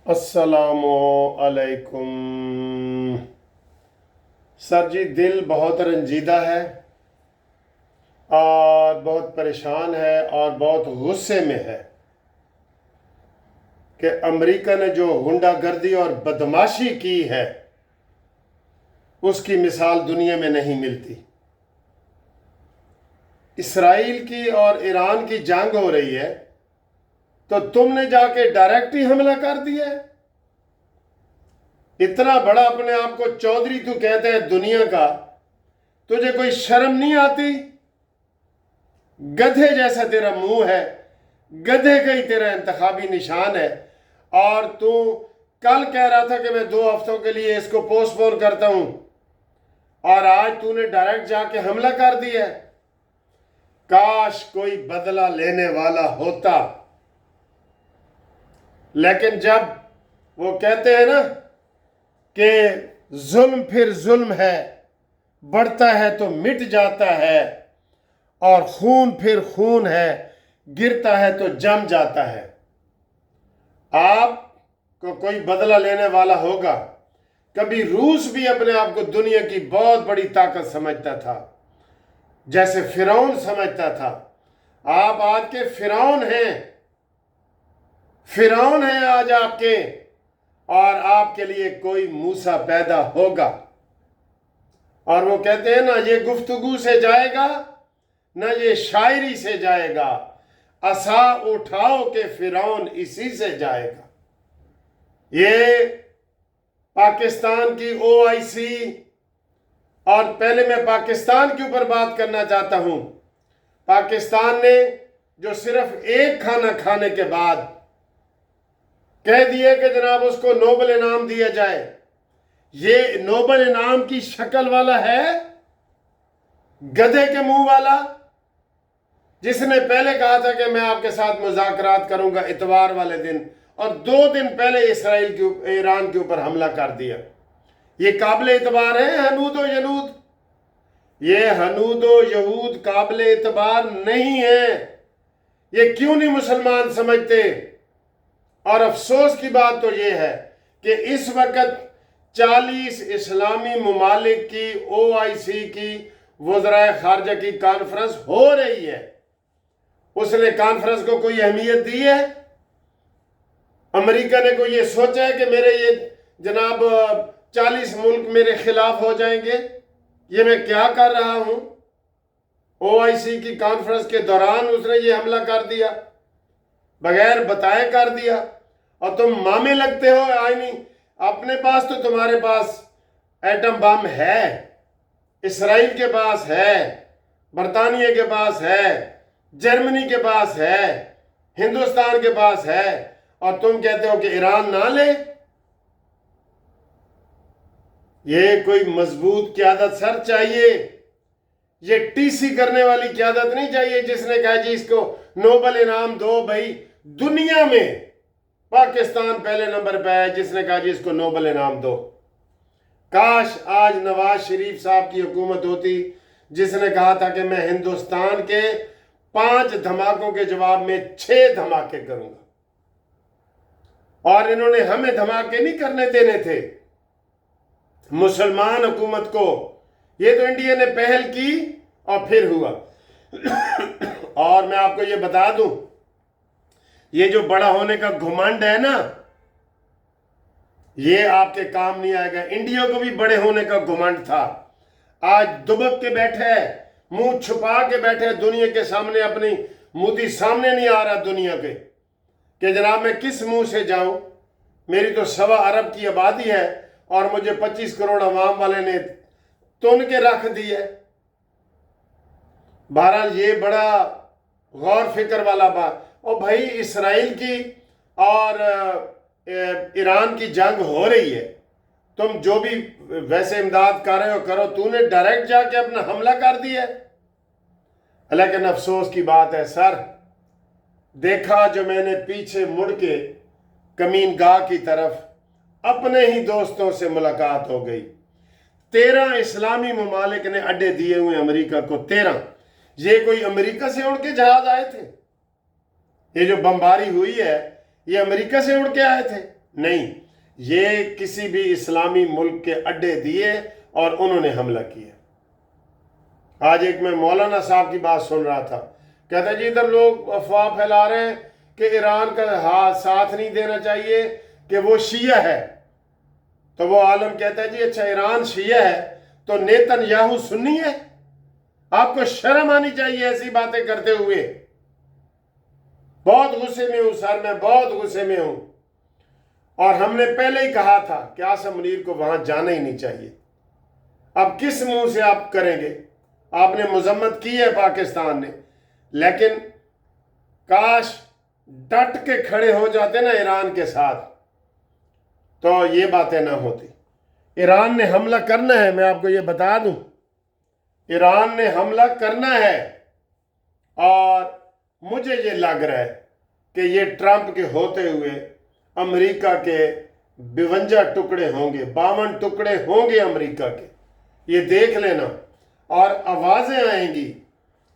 السلام علیکم سر جی، دل بہت رنجیدہ ہے اور بہت پریشان ہے اور بہت غصے میں ہے کہ امریکہ نے جو غنڈہ گردی اور بدماشی کی ہے اس کی مثال دنیا میں نہیں ملتی۔ اسرائیل کی اور ایران کی جنگ ہو رہی ہے تو تم نے جا کے ڈائریکٹ ہی حملہ کر دیا ہے۔ اتنا بڑا اپنے آپ کو چودھری تو کہتے ہیں دنیا کا، تجھے کوئی شرم نہیں آتی؟ گدھے جیسا تیرا منہ ہے، گدھے کا ہی تیرا انتخابی نشان ہے، اور تو کل کہہ رہا تھا کہ میں 2 ہفتوں کے لیے اس کو پوسٹ پون کرتا ہوں، اور آج تو نے ڈائریکٹ جا کے حملہ کر دیا ہے۔ کاش کوئی بدلہ لینے والا ہوتا، لیکن جب وہ کہتے ہیں نا کہ ظلم پھر ظلم ہے، بڑھتا ہے تو مٹ جاتا ہے، اور خون پھر خون ہے، گرتا ہے تو جم جاتا ہے۔ آپ کو کوئی بدلہ لینے والا ہوگا۔ کبھی روس بھی اپنے آپ کو دنیا کی بہت بڑی طاقت سمجھتا تھا، جیسے فرعون سمجھتا تھا۔ آپ آج کے فرعون ہیں، فرعون ہیں آج آپ کے، اور آپ کے لیے کوئی موسیٰ پیدا ہوگا۔ اور وہ کہتے ہیں نا، یہ گفتگو سے جائے گا نہ یہ شاعری سے جائے گا، عصا اٹھاؤ کہ فرعون اسی سے جائے گا۔ یہ پاکستان کی OIC، اور پہلے میں پاکستان کے اوپر بات کرنا چاہتا ہوں۔ پاکستان نے جو صرف ایک کھانا کھانے کے بعد کہہ دیا کہ جناب اس کو نوبل انعام دیا جائے، یہ نوبل انعام کی شکل والا ہے، گدھے کے منہ والا، جس نے پہلے کہا تھا کہ میں آپ کے ساتھ مذاکرات کروں گا اتوار والے دن، اور 2 دن پہلے ایران کے اوپر حملہ کر دیا۔ یہ قابل اعتبار ہے ہنود و ینود؟ یہ ہنود و یہود قابل اعتبار نہیں ہے۔ یہ کیوں نہیں مسلمان سمجھتے؟ اور افسوس کی بات تو یہ ہے کہ اس وقت 40 اسلامی ممالک کی OIC کی وزرائے خارجہ کی کانفرنس ہو رہی ہے۔ اس نے کانفرنس کو کوئی اہمیت دی ہے؟ امریکہ نے کوئی یہ سوچا ہے کہ میرے یہ جناب 40 ملک میرے خلاف ہو جائیں گے؟ یہ میں کیا کر رہا ہوں؟ OIC کی کانفرنس کے دوران اس نے یہ حملہ کر دیا، بغیر بتائے کر دیا، اور تم مامے لگتے ہو آئینی۔ اپنے پاس تو تمہارے پاس ایٹم بم ہے، اسرائیل کے پاس ہے، برطانیہ کے پاس ہے، جرمنی کے پاس ہے، ہندوستان کے پاس ہے، اور تم کہتے ہو کہ ایران نہ لے۔ یہ کوئی مضبوط قیادت سر چاہیے، یہ TC کرنے والی قیادت نہیں چاہیے جس نے کہا جی اس کو نوبل انعام دو۔ بھائی دنیا میں پاکستان پہلے نمبر پہ ہے جس نے کہا جی اس کو نوبل انعام دو۔ کاش آج نواز شریف صاحب کی حکومت ہوتی جس نے کہا تھا کہ میں ہندوستان کے 5 دھماکوں کے جواب میں 6 دھماکے کروں گا، اور انہوں نے ہمیں دھماکے نہیں کرنے دینے تھے مسلمان حکومت کو۔ یہ تو انڈیا نے پہل کی اور پھر ہوا۔ اور میں آپ کو یہ بتا دوں، یہ جو بڑا ہونے کا گھمنڈ ہے نا، یہ آپ کے کام نہیں آئے گا۔ انڈیا کو بھی بڑے ہونے کا گھمنڈ تھا، آج دبک کے بیٹھے، منہ چھپا کے بیٹھے دنیا کے سامنے، اپنی مودی سامنے نہیں آ رہا دنیا کے کہ جناب میں کس منہ سے جاؤں؟ میری تو 1.25 ارب کی آبادی ہے اور مجھے 25 کروڑ عوام والے نے تن کے رکھ دی ہے۔ بہرحال یہ بڑا غور فکر والا بات۔ اور بھائی اسرائیل کی اور ایران کی جنگ ہو رہی ہے، تم جو بھی ویسے امداد کر رہے ہو کرو، تو نے ڈائریکٹ جا کے اپنا حملہ کر دیا ہے۔ لیکن افسوس کی بات ہے سر، دیکھا جو میں نے پیچھے مڑ کے کمین گاہ کی طرف، اپنے ہی دوستوں سے ملاقات ہو گئی۔ 13 اسلامی ممالک نے اڈے دیے ہوئے امریکہ کو، 13۔ یہ کوئی امریکہ سے اڑ کے جہاز آئے تھے؟ یہ جو بمباری ہوئی ہے یہ امریکہ سے اڑ کے آئے تھے؟ نہیں، یہ کسی بھی اسلامی ملک کے اڈے دیے اور انہوں نے حملہ کیا۔ آج ایک میں مولانا صاحب کی بات سن رہا تھا، کہتا ہے جی ادھر لوگ افواہ پھیلا رہے ہیں کہ ایران کا ہاتھ ساتھ نہیں دینا چاہیے کہ وہ شیعہ ہے۔ تو وہ عالم کہتا ہے جی اچھا ایران شیعہ ہے تو نیتن یاہو سنی ہے؟ آپ کو شرم آنی چاہیے ایسی باتیں کرتے ہوئے۔ بہت غصے میں ہوں سر، میں بہت غصے میں ہوں، اور ہم نے پہلے ہی کہا تھا کہ عاصم منیر کو وہاں جانا ہی نہیں چاہیے۔ اب کس منہ سے آپ کریں گے؟ آپ نے مذمت کی ہے پاکستان نے، لیکن کاش ڈٹ کے کھڑے ہو جاتے نا ایران کے ساتھ تو یہ باتیں نہ ہوتی۔ ایران نے حملہ کرنا ہے، میں آپ کو یہ بتا دوں، ایران نے حملہ کرنا ہے، اور مجھے یہ لگ رہا ہے کہ یہ ٹرمپ کے ہوتے ہوئے امریکہ کے 52 ٹکڑے ہوں گے، 52 ٹکڑے ہوں گے امریکہ کے، یہ دیکھ لینا۔ اور آوازیں آئیں گی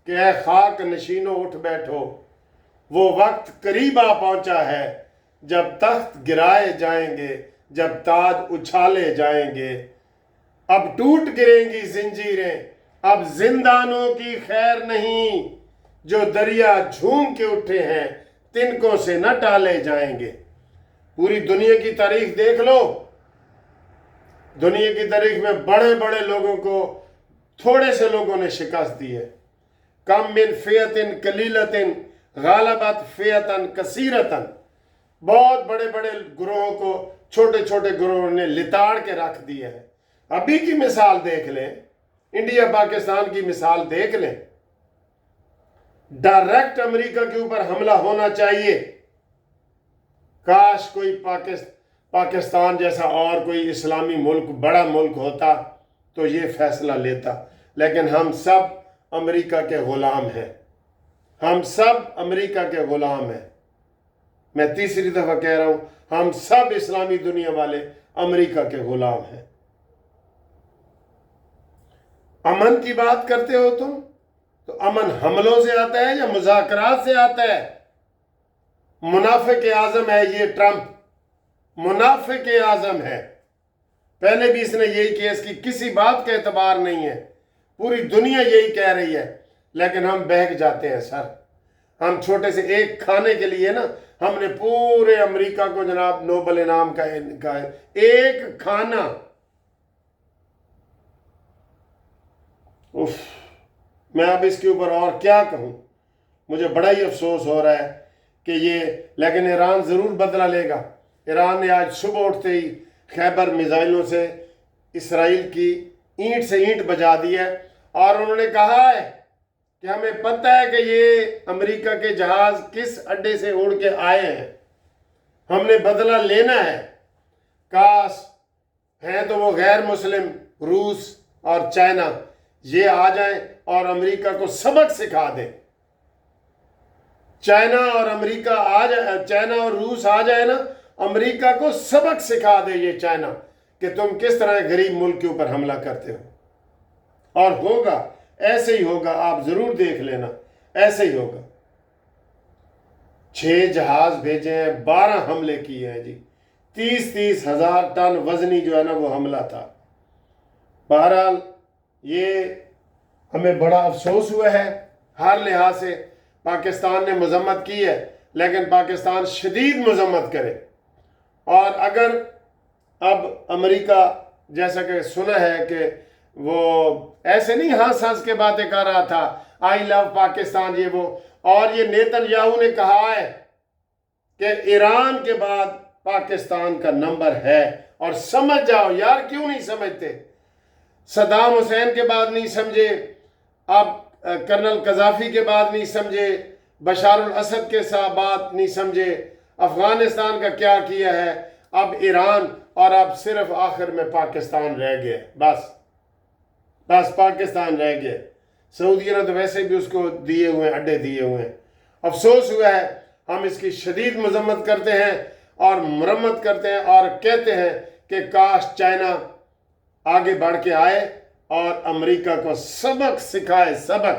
کہ اے خاک نشینوں اٹھ بیٹھو، وہ وقت قریب آ پہنچا ہے جب تخت گرائے جائیں گے، جب تاج اچھالے جائیں گے، اب ٹوٹ گریں گی زنجیریں، اب زندانوں کی خیر نہیں، جو دریا جھوم کے اٹھے ہیں تنکوں سے نہ ٹالے جائیں گے۔ پوری دنیا کی تاریخ دیکھ لو، دنیا کی تاریخ میں بڑے بڑے لوگوں کو تھوڑے سے لوگوں نے شکست دی ہے۔ کم من فیعتن قلیلتن غالبت فیعتن کثیرتن، بہت بڑے بڑے گروہوں کو چھوٹے چھوٹے گروہوں نے لتاڑ کے رکھ دیا ہے۔ ابھی کی مثال دیکھ لیں، انڈیا پاکستان کی مثال دیکھ لیں، ڈائریکٹ امریکہ کے اوپر حملہ ہونا چاہیے۔ کاش کوئی پاکستان جیسا اور کوئی اسلامی ملک، بڑا ملک ہوتا تو یہ فیصلہ لیتا، لیکن ہم سب امریکہ کے غلام ہیں، ہم سب امریکہ کے غلام ہیں۔ میں تیسری دفعہ کہہ رہا ہوں، ہم سب اسلامی دنیا والے امریکہ کے غلام ہیں۔ امن کی بات کرتے ہو تم، تو امن حملوں سے آتا ہے یا مذاکرات سے آتا ہے؟ منافق اعظم ہے یہ ٹرمپ، منافق اعظم ہے۔ پہلے بھی اس نے یہی کیا، اس کی کسی بات کا اعتبار نہیں ہے، پوری دنیا یہی کہہ رہی ہے، لیکن ہم بہک جاتے ہیں سر۔ ہم چھوٹے سے ایک کھانے کے لیے نا، ہم نے پورے امریکہ کو جناب نوبل انعام کا ایک کھانا، میں اب اس کے اوپر اور کیا کہوں، مجھے بڑا ہی افسوس ہو رہا ہے کہ یہ، لیکن ایران ضرور بدلہ لے گا۔ ایران نے آج صبح اٹھتے ہی خیبر میزائلوں سے اسرائیل کی اینٹ سے اینٹ بجا دی ہے، اور انہوں نے کہا ہے کہ ہمیں پتہ ہے کہ یہ امریکہ کے جہاز کس اڈے سے اڑ کے آئے ہیں، ہم نے بدلہ لینا ہے۔ کاش ہیں تو وہ غیر مسلم روس اور چائنا یہ آ جائیں اور امریکہ کو سبق سکھا دیں۔ چائنا اور روس آ جائے نا، امریکہ کو سبق سکھا دے یہ چائنا کہ تم کس طرح غریب ملک کے اوپر حملہ کرتے ہو۔ اور ہوگا، ایسے ہی ہوگا، آپ ضرور دیکھ لینا، ایسے ہی ہوگا۔ 6 جہاز بھیجے ہیں، 12 حملے کیے ہیں جی، 30 ہزار ٹن وزنی جو ہے نا وہ حملہ تھا۔ بہرحال یہ ہمیں بڑا افسوس ہوا ہے، ہر لحاظ سے پاکستان نے مذمت کی ہے، لیکن پاکستان شدید مذمت کرے۔ اور اگر اب امریکہ جیسا کہ سنا ہے کہ وہ ایسے نہیں ہنس ہنس کے باتیں کر رہا تھا، آئی لو پاکستان یہ وہ، اور یہ نیتن یاہو نے کہا ہے کہ ایران کے بعد پاکستان کا نمبر ہے، اور سمجھ جاؤ یار، کیوں نہیں سمجھتے؟ صدام حسین کے بعد نہیں سمجھے، اب کرنل قذافی کے بعد نہیں سمجھے، بشار الاسد کے ساتھ بات نہیں سمجھے، افغانستان کا کیا کیا ہے، اب ایران، اور اب صرف آخر میں پاکستان رہ گئے، بس پاکستان رہ گئے۔ سعودیہ نے تو ویسے بھی اس کو دیے ہوئے اڈے دیے ہوئے ہیں۔ افسوس ہوا ہے، ہم اس کی شدید مذمت کرتے ہیں اور مرمت کرتے ہیں، اور کہتے ہیں کہ کاش چائنا آگے بڑھ کے آئے اور امریکہ کو سبق سکھائے، سبق۔